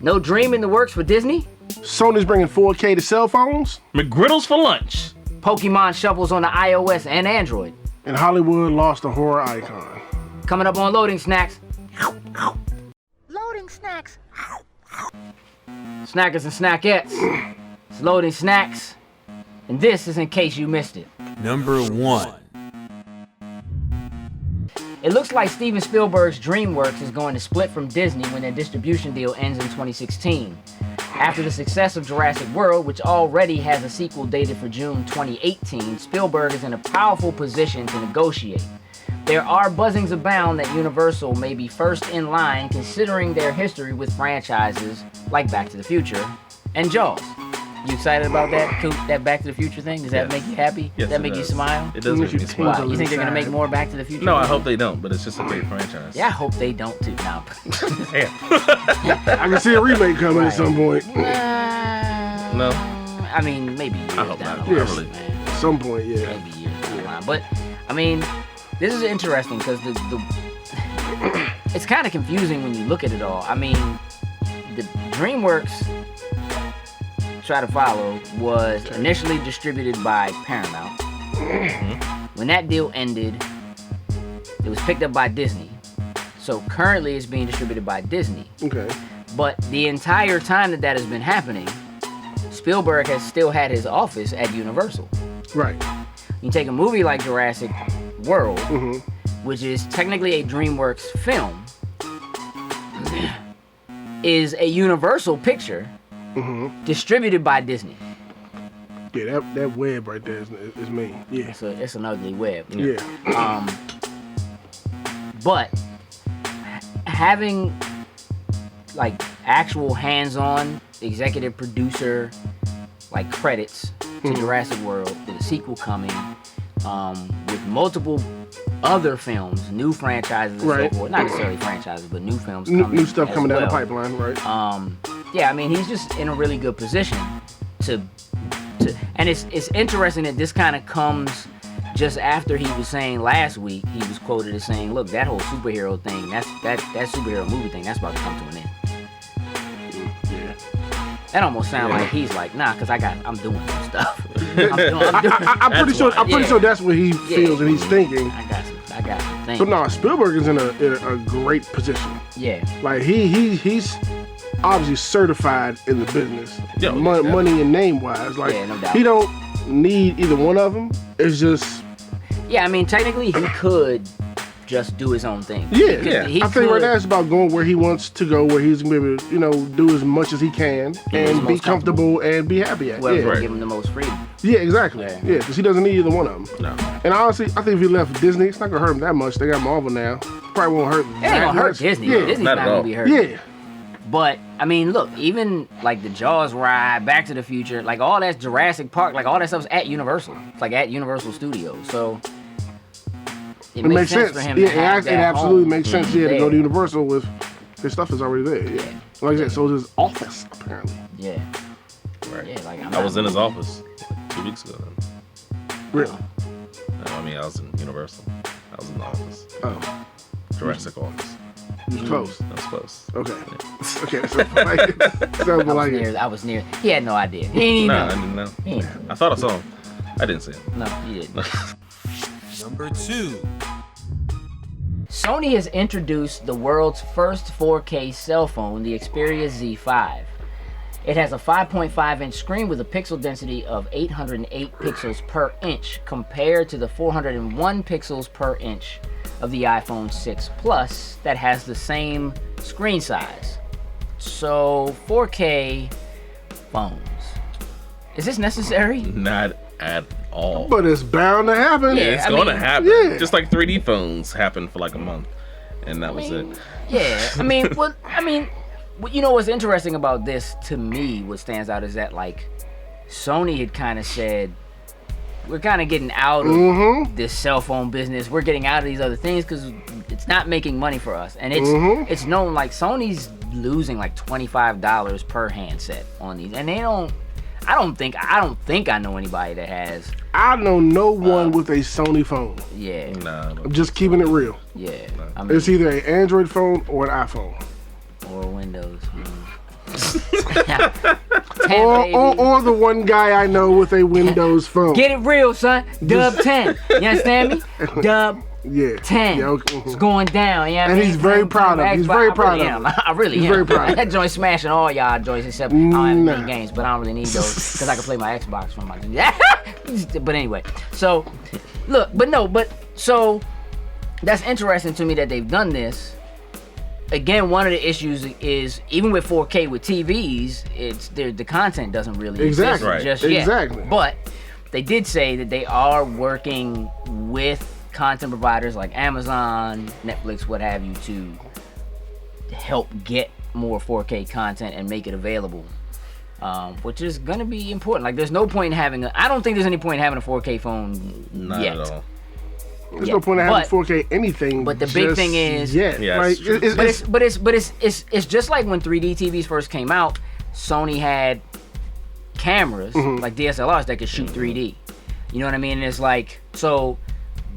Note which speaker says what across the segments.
Speaker 1: No Dream in the works for Disney?
Speaker 2: Sony's bringing 4K to cell phones?
Speaker 3: McGriddles for lunch.
Speaker 1: Pokemon shovels on the iOS and Android.
Speaker 2: And Hollywood lost a horror icon.
Speaker 1: Coming up on Loading Snacks.
Speaker 4: Loading snacks.
Speaker 1: Snackers and snackettes. It's Loading Snacks. And this is in case you missed it.
Speaker 5: Number 1.
Speaker 1: It looks like Steven Spielberg's DreamWorks is going to split from Disney when their distribution deal ends in 2016. After the success of Jurassic World, which already has a sequel dated for June 2018, Spielberg is in a powerful position to negotiate. There are buzzings abound that Universal may be first in line considering their history with franchises like Back to the Future and Jaws. You excited about that Back to the Future thing? Does that make you happy?
Speaker 3: Yes,
Speaker 1: Does that make you smile?
Speaker 3: It does make me smile.
Speaker 1: Why? You think they're going to make more Back to the Future?
Speaker 3: No, I hope they don't, but it's just a great franchise.
Speaker 1: Yeah, I hope they don't too. No.
Speaker 3: Damn.
Speaker 2: I can see a remake coming at some point.
Speaker 3: No.
Speaker 1: I mean, maybe years
Speaker 3: I hope
Speaker 1: down
Speaker 3: not.
Speaker 1: the line,
Speaker 3: Really.
Speaker 1: man.
Speaker 2: At some point, yeah.
Speaker 1: Maybe years down the line. But, I mean, this is interesting because the it's kind of confusing when you look at it all. I mean, the DreamWorks Try to Follow was initially distributed by Paramount. When that deal ended, it was picked up by Disney. So currently it's being distributed by Disney.
Speaker 2: Okay.
Speaker 1: But the entire time that has been happening, Spielberg has still had his office at Universal.
Speaker 2: Right.
Speaker 1: You take a movie like Jurassic World, which is technically a DreamWorks film, is a Universal picture distributed by Disney.
Speaker 2: Yeah, that web right there is mean. Yeah.
Speaker 1: It's an ugly web.
Speaker 2: Yeah.
Speaker 1: But having like actual hands-on executive producer like credits to Jurassic World with a sequel coming, with multiple other films, new franchises and so forth. Not necessarily franchises, but new films coming.
Speaker 2: New stuff coming down the
Speaker 1: well.
Speaker 2: pipeline, right?
Speaker 1: Yeah, I mean, he's just in a really good position to and it's interesting that this kind of comes just after he was saying last week, he was quoted as saying, look, that whole superhero thing, that superhero movie thing, that's about to come to an end. That almost sounds like he's like, nah, because I'm doing some stuff.
Speaker 2: I'm pretty sure that's what he feels and he's thinking.
Speaker 1: I got some things.
Speaker 2: But no, Spielberg is in a great position.
Speaker 1: Yeah.
Speaker 2: Like he's obviously certified in the business.
Speaker 3: Yeah,
Speaker 2: money and name wise. Like
Speaker 1: no doubt.
Speaker 2: he don't need either one of them. It's just
Speaker 1: yeah, I mean technically he could just do his own thing.
Speaker 2: Yeah. I think right now it's about going where he wants to go, where he's gonna be able to, do as much as he can and be comfortable and be happy at.
Speaker 1: Well, give him the most freedom.
Speaker 2: Yeah, exactly. Yeah, because he doesn't need either one of them.
Speaker 3: No.
Speaker 2: And honestly, I think if he left Disney, it's not gonna hurt him that much. They got Marvel now. Probably won't hurt.
Speaker 1: It ain't gonna hurt Disney.
Speaker 2: Yeah.
Speaker 1: Disney's not gonna be hurt.
Speaker 2: Yeah.
Speaker 1: But I mean, look, even like the Jaws ride, Back to the Future, like all that's Jurassic Park, like all that stuff's at Universal. It's like at Universal Studios. So it makes sense for him.
Speaker 2: Yeah,
Speaker 1: to have
Speaker 2: it
Speaker 1: that
Speaker 2: absolutely
Speaker 1: home
Speaker 2: makes sense. Yeah, to
Speaker 1: there.
Speaker 2: go to Universal with his stuff is already there. Yeah. Like I said, so is his office apparently.
Speaker 1: Yeah.
Speaker 3: Right.
Speaker 1: Yeah, like
Speaker 3: I was in his office 2 weeks ago.
Speaker 2: Really?
Speaker 3: No, I mean, I was in Universal. I was in the office.
Speaker 2: Oh.
Speaker 3: Jurassic office.
Speaker 2: It was close.
Speaker 3: That was close.
Speaker 2: Okay.
Speaker 3: Yeah.
Speaker 2: Okay. So sounds like it.
Speaker 1: I was near. He had no idea. He didn't
Speaker 3: No,
Speaker 1: know.
Speaker 3: I didn't know.
Speaker 1: He didn't know.
Speaker 3: I thought I saw him. I didn't see him.
Speaker 1: No, he didn't.
Speaker 5: Number 2.
Speaker 1: Sony has introduced the world's first 4K cell phone, the Xperia Z5. It has a 5.5-inch screen with a pixel density of 808 pixels per inch compared to the 401 pixels per inch of the iPhone 6 Plus that has the same screen size. So 4K phones. Is this necessary?
Speaker 3: Not at all.
Speaker 2: But it's bound to happen.
Speaker 1: Yeah.
Speaker 3: It's
Speaker 1: I
Speaker 3: going to
Speaker 1: mean,
Speaker 3: happen.
Speaker 2: yeah.
Speaker 3: Just like 3D phones happened for like a month, and that was it.
Speaker 1: Yeah, I mean, you know what's interesting about this to me, what stands out is that like Sony had kind of said, we're kind of getting out of this cell phone business. We're getting out of these other things because it's not making money for us. And it's known like Sony's losing like $25 per handset on these, and they don't. I don't think I know anybody that has.
Speaker 2: I know no one with a Sony phone.
Speaker 1: Yeah.
Speaker 3: Nah,
Speaker 2: I'm just keeping it real.
Speaker 1: Yeah. I mean,
Speaker 2: It's either an Android phone or an iPhone.
Speaker 1: or Windows.
Speaker 2: Or the one guy I know with a Windows phone.
Speaker 1: Get it real, son. Dub 10. You understand me? Dub 10.
Speaker 2: Yeah,
Speaker 1: It's going down. Yeah,
Speaker 2: and he's very proud of it. He's very proud of it.
Speaker 1: I really am.
Speaker 2: He's very proud of it.
Speaker 1: That joint smashing all y'all joints except I don't have any games, but I don't really need those because I can play my Xbox from my. But anyway, so look, so that's interesting to me that they've done this. Again, one of the issues is even with 4K with TVs, it's the content doesn't really exist just yet.
Speaker 2: Exactly.
Speaker 1: But they did say that they are working with content providers like Amazon, Netflix, what have you, to help get more 4K content and make it available, which is gonna be important. Like, there's no point in having I don't think there's any point in having a 4K phone
Speaker 3: Not
Speaker 1: yet.
Speaker 3: at all.
Speaker 2: There's no point in having 4K anything.
Speaker 1: But the big thing is,
Speaker 2: like,
Speaker 1: it's just like when 3D TVs first came out. Sony had cameras like DSLRs that could shoot 3D. You know what I mean? And it's like, so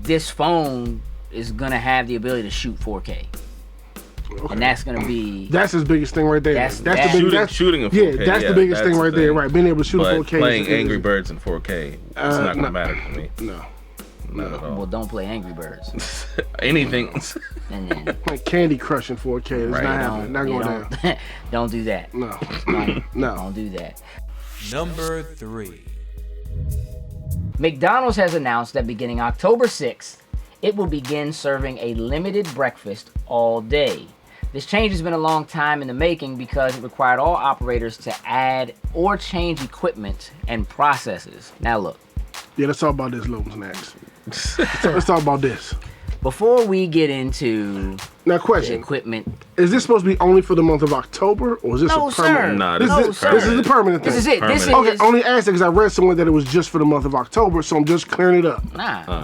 Speaker 1: this phone is gonna have the ability to shoot 4K. Okay. And that's gonna be
Speaker 2: his biggest thing right there. That's
Speaker 3: shooting in 4K.
Speaker 2: Yeah, that's the biggest thing right there. Right, being able to shoot 4K.
Speaker 3: Playing Angry Birds in 4K, it's not gonna matter to me.
Speaker 2: No.
Speaker 3: Not at all.
Speaker 1: Well, don't play Angry Birds.
Speaker 3: Anything.
Speaker 1: And then,
Speaker 2: like Candy Crush in 4K. It's not happening. Not going down.
Speaker 1: Don't do that.
Speaker 2: No.
Speaker 1: Don't do that.
Speaker 5: Number 3.
Speaker 1: McDonald's has announced that beginning October 6th, it will begin serving a limited breakfast all day. This change has been a long time in the making because it required all operators to add or change equipment and processes. Now look.
Speaker 2: Yeah, let's talk about this, Lowe's next. Let's talk about this.
Speaker 1: Before we get into
Speaker 2: question,
Speaker 1: the equipment,
Speaker 2: is this supposed to be only for the month of October, or is this a permanent?
Speaker 3: No,
Speaker 2: this is the permanent thing.
Speaker 1: This is it. This is
Speaker 2: okay. Only asked it because I read somewhere that it was just for the month of October, so I'm just clearing it up.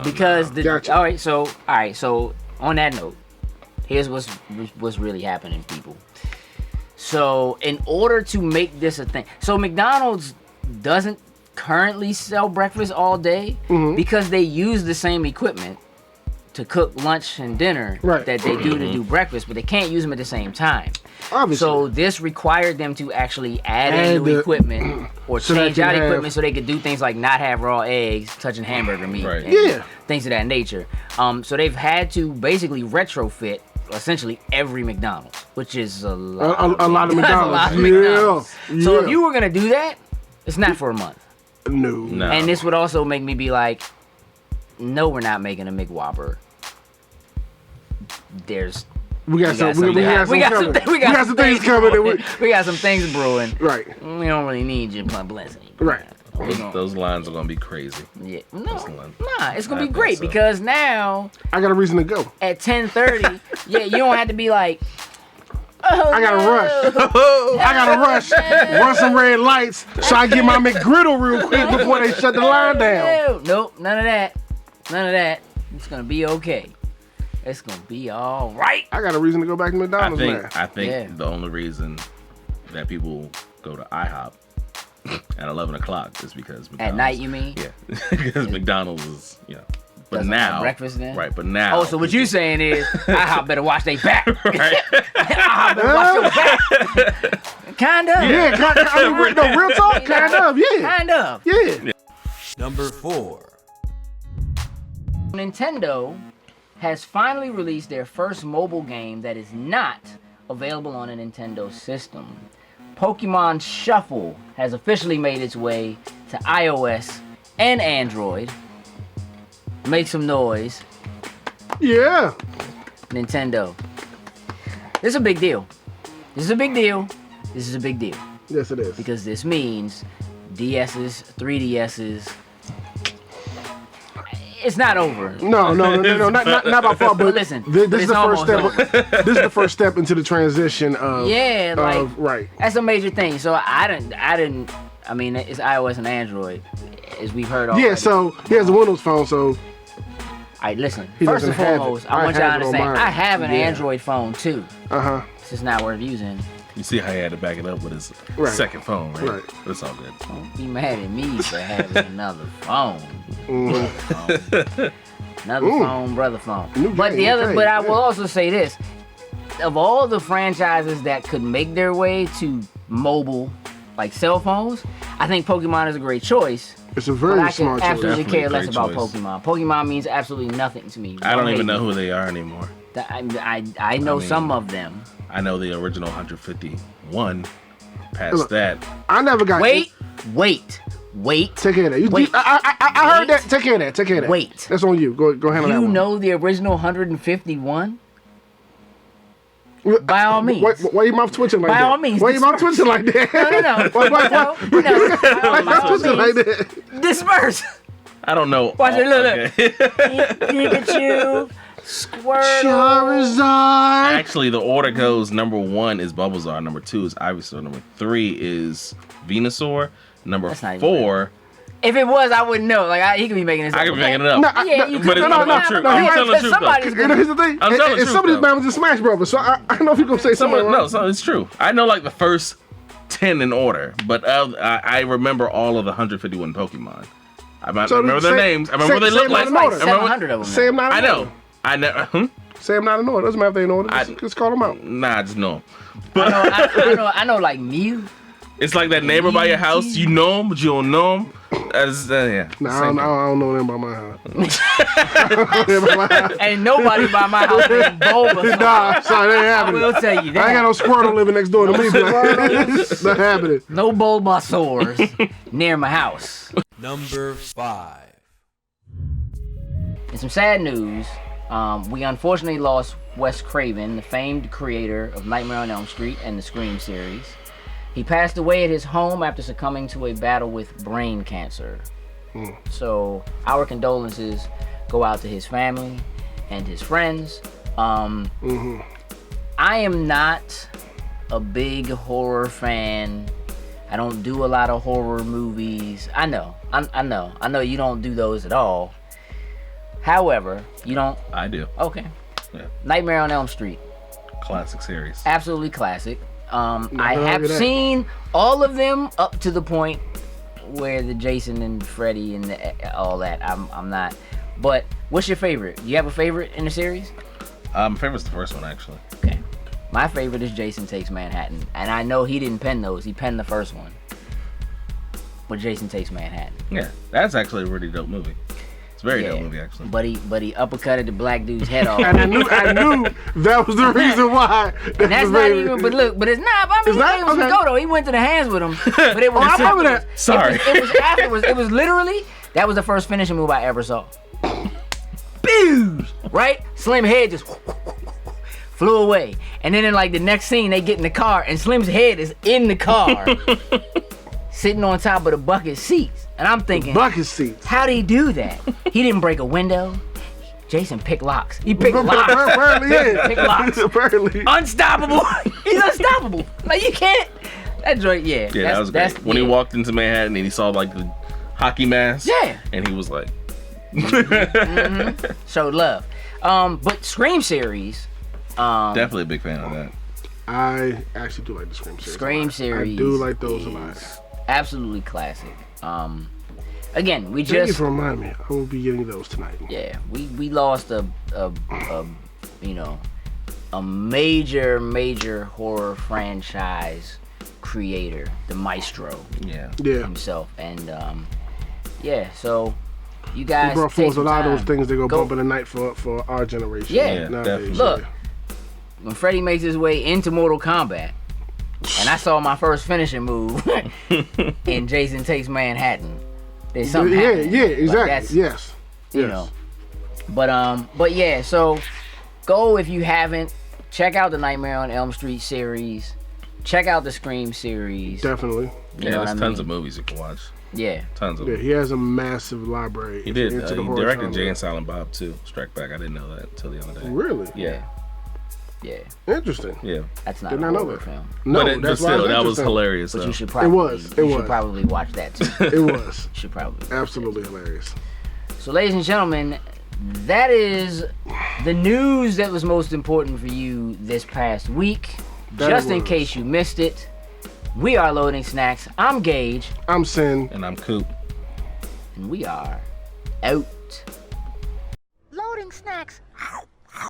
Speaker 1: Because
Speaker 2: gotcha.
Speaker 1: all right. So on that note, here's what's really happening, people. So in order to make this a thing, so McDonald's doesn't currently sell breakfast all day because they use the same equipment to cook lunch and dinner that they do to do breakfast, but they can't use them at the same time.
Speaker 2: Obviously.
Speaker 1: So this required them to actually add in new equipment or change out equipment so they could do things like not have raw eggs touching hamburger meat and things of that nature. So they've had to basically retrofit essentially every McDonald's, which is a lot of McDonald's. So if you were gonna do that, it's not for a month.
Speaker 2: No.
Speaker 1: And this would also make me be like, no, we're not making a McWhopper. We got some things coming. We got some things brewing.
Speaker 2: Right.
Speaker 1: We don't really need your blessing.
Speaker 2: Right.
Speaker 3: Those lines are gonna be crazy.
Speaker 1: Yeah. It's gonna be great because now
Speaker 2: I got a reason to go.
Speaker 1: At 10:30, you don't have to be like,
Speaker 2: I gotta rush. Run some red lights so I get my McGriddle real quick before they shut the line down.
Speaker 1: Nope, none of that. It's gonna be okay. It's gonna be all right.
Speaker 2: I got a reason to go back to McDonald's now.
Speaker 3: I think the only reason that people go to IHOP at 11 o'clock is because McDonald's,
Speaker 1: at night, you mean?
Speaker 3: Yeah, because McDonald's is, But now,
Speaker 1: breakfast then?
Speaker 3: Right, but now.
Speaker 1: Oh, so what you saying is, IHOP better watch their back.
Speaker 3: Right.
Speaker 1: IHOP better watch your back. Kind of.
Speaker 2: Yeah, I mean, real talk, kind of, yeah.
Speaker 1: Kind of.
Speaker 2: Yeah.
Speaker 5: Number 4.
Speaker 1: Nintendo has finally released their first mobile game that is not available on a Nintendo system. Pokemon Shuffle has officially made its way to iOS and Android. Make some noise.
Speaker 2: Yeah.
Speaker 1: Nintendo. This is a big deal. This is a big deal.
Speaker 2: Yes, it is.
Speaker 1: Because this means DS's, 3DS's. It's not over.
Speaker 2: No, not by far. But
Speaker 1: listen,
Speaker 2: this is the first step. This is the first step into the transition of.
Speaker 1: Yeah, like
Speaker 2: right.
Speaker 1: That's a major thing. So I didn't. I mean, it's iOS and Android, as we've heard already.
Speaker 2: Yeah, so he has a Windows phone, so.
Speaker 1: All right, listen. First and foremost, I want y'all to understand, I have an Android phone too. It's just not worth using.
Speaker 3: You see how he had to back it up with his second phone, right? But it's all good.
Speaker 1: Don't be mad at me for having another phone. Another phone, brother phone. But I will also say this. Of all the franchises that could make their way to mobile, like cell phones, I think Pokemon is a great choice.
Speaker 2: It's a
Speaker 1: But
Speaker 2: very
Speaker 1: I can
Speaker 2: smart choice.
Speaker 1: absolutely
Speaker 3: Definitely
Speaker 1: care
Speaker 3: a
Speaker 1: less
Speaker 3: great
Speaker 1: about
Speaker 3: choice.
Speaker 1: Pokemon. Pokemon means absolutely nothing to me.
Speaker 3: I don't even
Speaker 1: hate
Speaker 3: know
Speaker 1: me.
Speaker 3: who they are anymore.
Speaker 1: I know some of them.
Speaker 3: I know the original 151. Past that,
Speaker 2: I never got.
Speaker 1: Wait.
Speaker 2: Take care of that.
Speaker 1: Wait.
Speaker 2: I heard
Speaker 1: Wait.
Speaker 2: that. Take care of that.
Speaker 1: Wait.
Speaker 2: That's on you. Go handle that
Speaker 1: You
Speaker 2: one.
Speaker 1: know the original 151? By all means.
Speaker 2: Why your mouth twitching like
Speaker 1: By
Speaker 2: that?
Speaker 1: all means.
Speaker 2: Why your mouth twitching like that?
Speaker 1: No.
Speaker 2: Why
Speaker 1: By
Speaker 2: your mouth
Speaker 1: all
Speaker 2: twitching like
Speaker 1: means.
Speaker 2: that?
Speaker 1: Disperse.
Speaker 3: I don't know.
Speaker 1: Watch it, look.
Speaker 3: Okay.
Speaker 1: Pikachu, Squirtle.
Speaker 2: Charizard.
Speaker 3: Actually, the order goes: number 1 is Bulbasaur, number 2 is Ivysaur, number 3 is Venusaur, number
Speaker 1: That's not even
Speaker 3: 4.
Speaker 1: If it was, I wouldn't know. Like he could be making this up.
Speaker 3: I could be making it up.
Speaker 1: Yeah, you
Speaker 3: But
Speaker 1: could.
Speaker 3: it's not true.
Speaker 2: no,
Speaker 3: I'm
Speaker 2: he-
Speaker 3: telling the truth.
Speaker 1: somebody's
Speaker 3: Though.
Speaker 2: You know, here's the thing.
Speaker 3: I'm telling the
Speaker 2: And
Speaker 3: truth,
Speaker 2: some of these
Speaker 3: though.
Speaker 2: man was in Smash Brothers, so I don't know if you're gonna say something.
Speaker 3: No, so it's true. I know like the first 10 in order, but I remember all of the 151 Pokemon. I
Speaker 2: So
Speaker 3: remember their
Speaker 2: say-
Speaker 3: names. I remember what they
Speaker 2: say
Speaker 3: look
Speaker 2: them
Speaker 3: like.
Speaker 2: in order.
Speaker 3: I remember
Speaker 1: 700 of them.
Speaker 2: Say them not
Speaker 3: I
Speaker 2: in
Speaker 3: know.
Speaker 2: order.
Speaker 3: I never.
Speaker 2: Say them not in order. Doesn't matter if they in order. Just call them out.
Speaker 3: Nah, just know 'em.
Speaker 1: I know, like Mew.
Speaker 3: It's like that neighbor by your house. You know him, but you don't know him. Yeah.
Speaker 2: Nah,
Speaker 3: same
Speaker 2: I
Speaker 3: thing.
Speaker 2: don't know them by my house.
Speaker 1: Ain't nobody by my house named Bulbasaur.
Speaker 2: Nah, sorry, that ain't
Speaker 1: I
Speaker 2: happening.
Speaker 1: will tell you
Speaker 2: I ain't got
Speaker 1: that.
Speaker 2: no Squirtle living next door to me. But not happening.
Speaker 1: No Bulbasaurs near my house.
Speaker 5: Number 5.
Speaker 1: In some sad news, we unfortunately lost Wes Craven, the famed creator of Nightmare on Elm Street and the Scream series. He passed away at his home after succumbing to a battle with brain cancer. So our condolences go out to his family and his friends. I am not a big horror fan. I don't do a lot of horror movies. I know you don't do those at all. However, you don't.
Speaker 3: I do.
Speaker 1: Okay.
Speaker 3: Yeah.
Speaker 1: Nightmare on Elm Street,
Speaker 3: Classic series.
Speaker 1: absolutely classic. I
Speaker 2: don't
Speaker 1: have
Speaker 2: argue that.
Speaker 1: seen all of them up to the point where the Jason and Freddy and all that. I'm not. But what's your favorite? Do you have a favorite in the series?
Speaker 3: My favorite's the first one, actually.
Speaker 1: Okay. My favorite is Jason Takes Manhattan, and I know he didn't pen those. He penned the first one. But Jason Takes Manhattan.
Speaker 3: Yeah, that's actually a really dope movie. It's a very dope movie, actually.
Speaker 1: But he uppercutted the black dude's head off.
Speaker 2: And I knew that was the reason why.
Speaker 1: And that's not even, but it's not. I mean,
Speaker 2: It's not?
Speaker 1: it was
Speaker 2: Okay.
Speaker 1: go though. He went to the hands with him, but it was.
Speaker 2: I remember that.
Speaker 3: Sorry.
Speaker 1: It was afterwards. It was literally that was the first finishing move I ever saw. Boosh! Right? Slim head just flew away, and then in like the next scene, they get in the car, and Slim's head is in the car, sitting on top of the bucket seats, and I'm thinking,
Speaker 2: Bucket seats.
Speaker 1: how'd he do that? He didn't break a window. Jason picked locks. He picked locks.
Speaker 2: Apparently, yeah.
Speaker 1: Pick locks.
Speaker 2: Apparently.
Speaker 1: Unstoppable. He's unstoppable. Like you can't. That joint, yeah.
Speaker 3: Yeah, that was great. When he walked into Manhattan and he saw like the hockey mask.
Speaker 1: Yeah.
Speaker 3: And he was like,
Speaker 1: Showed love. But Scream series.
Speaker 3: definitely a big fan of that.
Speaker 2: I actually do like the Scream series.
Speaker 1: Scream series.
Speaker 2: I do like those a lot.
Speaker 1: Absolutely classic. Again, we
Speaker 2: Thank you
Speaker 1: just
Speaker 2: for reminding me. I will be getting those tonight.
Speaker 1: yeah, we lost a major horror franchise creator, the maestro
Speaker 3: Yeah.
Speaker 2: Yeah.
Speaker 1: himself, and yeah. So you
Speaker 2: He
Speaker 1: guys
Speaker 2: brought
Speaker 1: take
Speaker 2: forth a
Speaker 1: some
Speaker 2: lot of
Speaker 1: time.
Speaker 2: those things that go
Speaker 1: Go-
Speaker 2: bump in the night for our generation.
Speaker 1: Yeah,
Speaker 2: nowadays.
Speaker 3: definitely.
Speaker 1: Look, when Freddy makes his way into Mortal Kombat, and I saw my first finishing move in Jason Takes Manhattan. There's something
Speaker 2: Yeah,
Speaker 1: happening.
Speaker 2: yeah,
Speaker 1: Like,
Speaker 2: exactly.
Speaker 1: that's,
Speaker 2: Yes.
Speaker 1: you
Speaker 2: Yes.
Speaker 1: know. But yeah, so go if you haven't. Check out the Nightmare on Elm Street series. Check out the Scream series.
Speaker 2: Definitely.
Speaker 1: You
Speaker 3: Yeah,
Speaker 1: know
Speaker 3: there's
Speaker 1: what I
Speaker 3: tons
Speaker 1: mean?
Speaker 3: of movies you can watch.
Speaker 1: Yeah.
Speaker 3: Tons of
Speaker 2: Yeah,
Speaker 3: them.
Speaker 2: he has a massive library.
Speaker 3: He did.
Speaker 2: Into the
Speaker 3: He
Speaker 2: horror
Speaker 3: directed
Speaker 2: genre.
Speaker 3: Jay and Silent Bob too. Strike Back. I didn't know that until the other day.
Speaker 2: Really?
Speaker 3: Yeah.
Speaker 1: Yeah.
Speaker 2: Interesting.
Speaker 3: Yeah.
Speaker 1: That's not
Speaker 2: Did
Speaker 1: a
Speaker 2: not know
Speaker 1: horror
Speaker 2: that.
Speaker 1: film.
Speaker 2: No,
Speaker 3: but
Speaker 2: that's why
Speaker 3: still,
Speaker 2: it's
Speaker 3: that was
Speaker 2: interesting.
Speaker 3: hilarious.
Speaker 1: But
Speaker 3: though.
Speaker 1: you should probably
Speaker 2: was. It
Speaker 1: you
Speaker 2: was.
Speaker 1: should probably watch that too.
Speaker 2: It was.
Speaker 1: You should probably.
Speaker 2: Absolutely hilarious.
Speaker 1: So, ladies and gentlemen, that is the news that was most important for you this past week.
Speaker 2: That
Speaker 1: Just in
Speaker 2: was.
Speaker 1: case you missed it, we are Loading Snacks. I'm Gage,
Speaker 2: I'm Sin.
Speaker 3: And I'm Coop.
Speaker 1: and we are out.
Speaker 4: Loading snacks. Ow.